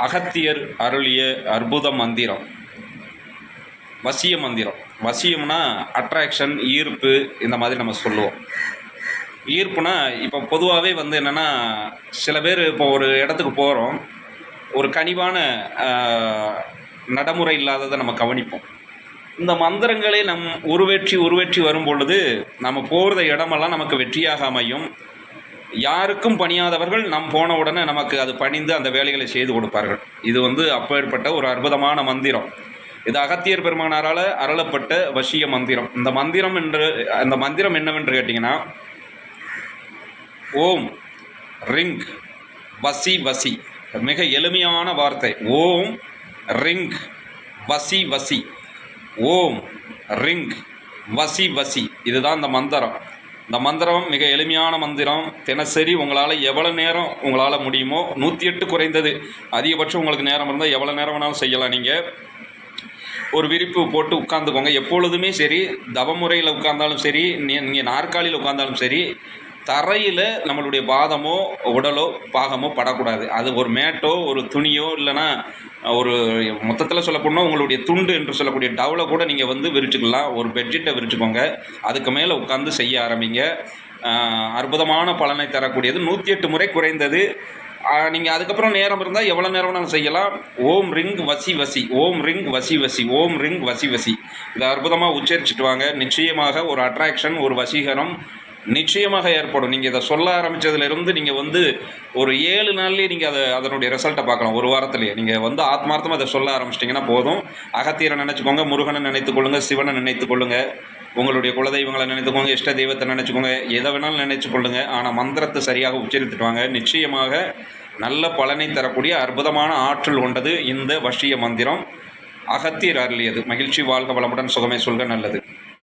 அகத்தியர் அருளிய அற்புத மந்திரம் வசிய மந்திரம். வசியம்னா அட்ராக்ஷன், ஈர்ப்பு, இந்த மாதிரி நம்ம சொல்லுவோம். ஈர்ப்புனா இப்போ பொதுவாகவே என்னென்னா, சில பேர் இப்போ ஒரு இடத்துக்கு போகிறோம், ஒரு கனிவான நடைமுறை இல்லாததை நம்ம கவனிப்போம். இந்த மந்திரங்களே உருவேற்றி வரும் பொழுது நம்ம போகிற இடமெல்லாம் நமக்கு வெற்றியாக அமையும். யாருக்கும் பணியாதவர்கள் போன உடனே நமக்கு அது பணிந்து அந்த வேலைகளை செய்து கொடுப்பார்கள். இது அப்பேற்பட்ட ஒரு அற்புதமான மந்திரம். இது அகத்தியர் பெருமானாரால் அருளப்பட்ட வசிய மந்திரம். இந்த மந்திரம் என்னவென்று கேட்டிங்கன்னா, ஓம் ரிங் வசி வசி. மிக எளிமையான வார்த்தை. ஓம் ரிங் வசி வசி. ஓம் ரிங் வசி வசி. இதுதான் இந்த மந்திரம். இந்த மந்திரம் மிக எளிமையான மந்திரம். தினசரி உங்களால் எவ்வளோ நேரம் உங்களால் முடியுமோ, 108 குறைந்தது, அதிகபட்சம் உங்களுக்கு நேரம் இருந்தால் எவ்வளோ நேரம் வேணாலும் செய்யலாம். நீங்கள் ஒரு விரிப்பு போட்டு உட்காந்துக்கோங்க. எப்பொழுதுமே சரி, தவமுறையில் உட்கார்ந்தாலும் சரி, நீங்கள் நாற்காலியில் உட்கார்ந்தாலும் சரி, தரையில் நம்மளுடைய பாதமோ உடலோ பாகமோ படக்கூடாது. அது ஒரு மேட்டோ ஒரு துணியோ இல்லைன்னா ஒரு மொத்தத்தில் சொல்லப்போனால் உங்களுடைய துண்டு என்று சொல்லக்கூடிய டவலை கூட நீங்கள் விரிச்சுக்கலாம். ஒரு பெட்ஷீட்டை விரிச்சுக்கோங்க. அதுக்கு மேலே உட்காந்து செய்ய ஆரம்பிங்க. அற்புதமான பலனை தரக்கூடியது. 108 முறை குறைந்தது. நீங்கள் அதுக்கப்புறம் நேரம் இருந்தால் எவ்வளோ நேரம் வேணாலும் செய்யலாம். ஓம் ரிங் வசி வசி. ஓம் ரிங் வசி வசி. ஓம் ரிங் வசி வசி. இதை அற்புதமாக உச்சரிச்சுட்டு வாங்க. நிச்சயமாக ஒரு அட்ராக்ஷன், ஒரு வசீகரம் நிச்சயமாக ஏற்படும். நீங்கள் இதை சொல்ல ஆரம்பித்ததுலேருந்து நீங்கள் ஒரு 7 நாள்லேயே நீங்கள் அதனுடைய ரிசல்ட்டை பார்க்கலாம். ஒரு வாரத்துலேயே நீங்கள் ஆத்மார்த்தமாக அதை சொல்ல ஆரம்பிச்சிட்டிங்கன்னா போதும். அகத்தியரை நினச்சிக்கோங்க, முருகனை நினைத்துக்கொள்ளுங்கள், சிவனை நினைத்துக்கொள்ளுங்கள், உங்களுடைய குலதெய்வங்களை நினைத்துக்கோங்க, இஷ்ட தெய்வத்தை நினச்சிக்கோங்க, எதை வேணாலும் நினைச்சுக்கொள்ளுங்க. ஆனால் மந்திரத்தை சரியாக உச்சரித்துட்டு வாங்க. நிச்சயமாக நல்ல பலனை தரக்கூடிய அற்புதமான ஆற்றல் கொண்டது இந்த வசிய மந்திரம். அகத்தியர் அருளியது. மகிழ்ச்சி, வாழ்க வளமுடன், சுகமே சொல்க. நல்லது.